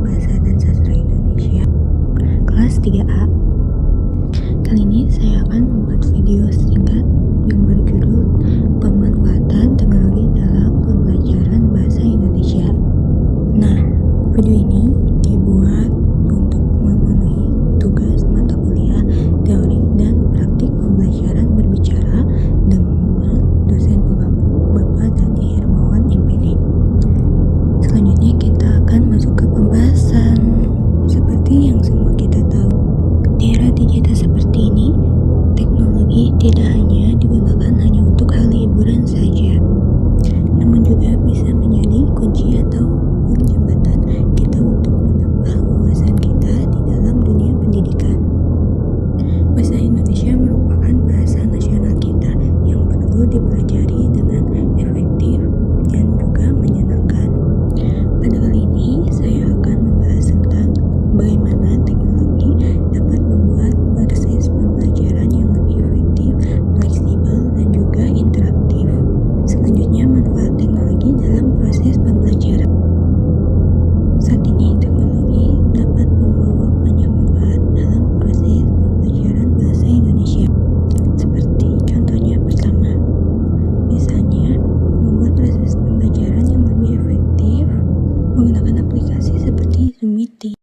Bahasa dan Sastra Indonesia kelas 3A. Kali ini saya akan membuat video singkat yang berjudul Pemanfaatan Teknologi dalam Pembelajaran Bahasa Indonesia. Nah, video ini dibuat untuk memenuhi tugas mata kuliah teori dan praktik pembelajaran berbicara dengan dosen pengampu Bapak Dani Hermawan MPD. Selanjutnya kita akan masuk ke pembahasan. Seperti yang semua kita tahu, di era digital seperti ini, teknologi tidak hanya digunakan hanya untuk hal hiburan saja, namun juga bisa menjadi kunci ataupun jembatan kita untuk menambah wawasan kita di dalam dunia pendidikan. Bahasa Indonesia merupakan bahasa nasional kita yang perlu dipelajari dengan efektif dan juga menyenangkan. Pada kali ini, saya akan membahas tentang bagaimana teknologi dapat membuat proses pembelajaran yang lebih efektif, fleksibel, dan juga interaktif. Selanjutnya, manfaat teknologi dalam proses pembelajaran. Saat ini, teknologi dapat membawa banyak manfaat dalam proses pembelajaran bahasa Indonesia. Seperti contohnya pertama, misalnya membuat proses pembelajaran yang lebih efektif menggunakan aplikasi seperti Zoom Meeting,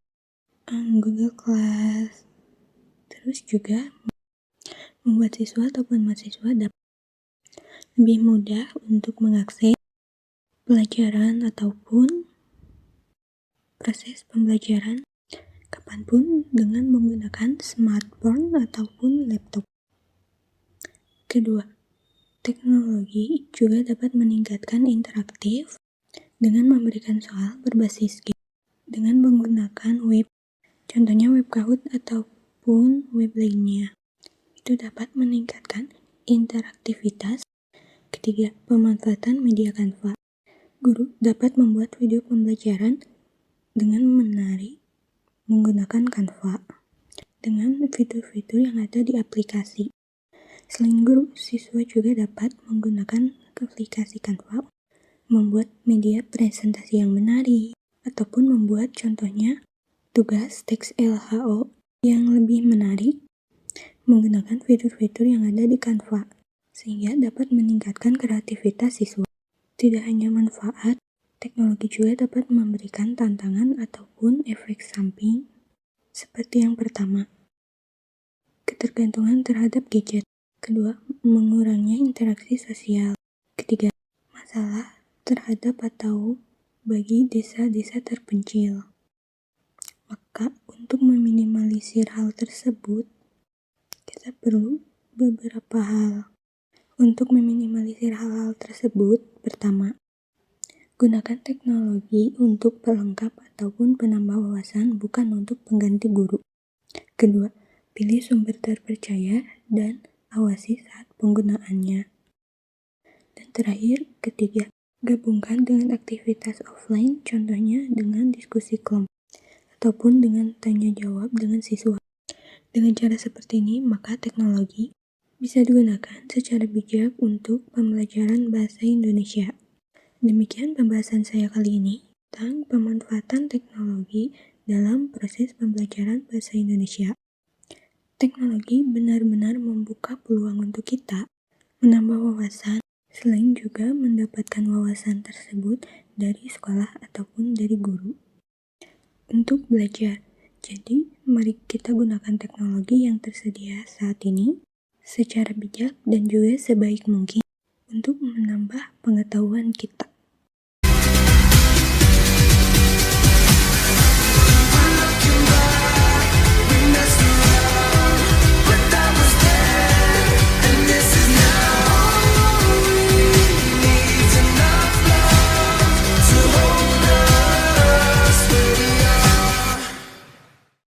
Google Class. Terus juga membuat siswa ataupun mahasiswa dapat lebih mudah untuk mengakses pelajaran ataupun proses pembelajaran kapanpun dengan menggunakan smartphone ataupun laptop. Kedua, teknologi juga dapat meningkatkan interaktif dengan memberikan soal berbasis game dengan menggunakan web, contohnya web Kahoot ataupun web lainnya. Itu dapat meningkatkan interaktivitas. Ketiga, pemanfaatan media Canva. Guru dapat membuat video pembelajaran dengan menarik menggunakan Canva dengan fitur-fitur yang ada di aplikasi. Selain guru, siswa juga dapat menggunakan aplikasi Canva membuat media presentasi yang menarik ataupun membuat contohnya tugas teks LHO yang lebih menarik menggunakan fitur-fitur yang ada di Canva sehingga dapat meningkatkan kreativitas siswa. Tidak hanya manfaat, teknologi juga dapat memberikan tantangan ataupun efek samping seperti yang pertama, ketergantungan terhadap gadget. Kedua, mengurangnya interaksi sosial. Ketiga, masalah terhadap atau bagi desa-desa terpencil. Maka untuk meminimalisir hal tersebut, kita perlu beberapa hal. Untuk meminimalisir hal-hal tersebut, pertama, gunakan teknologi untuk pelengkap ataupun penambah wawasan, bukan untuk pengganti guru. Kedua, pilih sumber terpercaya dan awasi saat penggunaannya. Dan terakhir, ketiga, gabungkan dengan aktivitas offline, contohnya dengan diskusi kelompok ataupun dengan tanya jawab dengan siswa. Dengan cara seperti ini, maka teknologi bisa digunakan secara bijak untuk pembelajaran bahasa Indonesia. Demikian pembahasan saya kali ini tentang pemanfaatan teknologi dalam proses pembelajaran bahasa Indonesia. Teknologi benar-benar membuka peluang untuk kita menambah wawasan, selain juga mendapatkan wawasan tersebut dari sekolah ataupun dari guru untuk belajar. Jadi, mari kita gunakan teknologi yang tersedia saat ini secara bijak dan juga sebaik mungkin untuk menambah pengetahuan kita.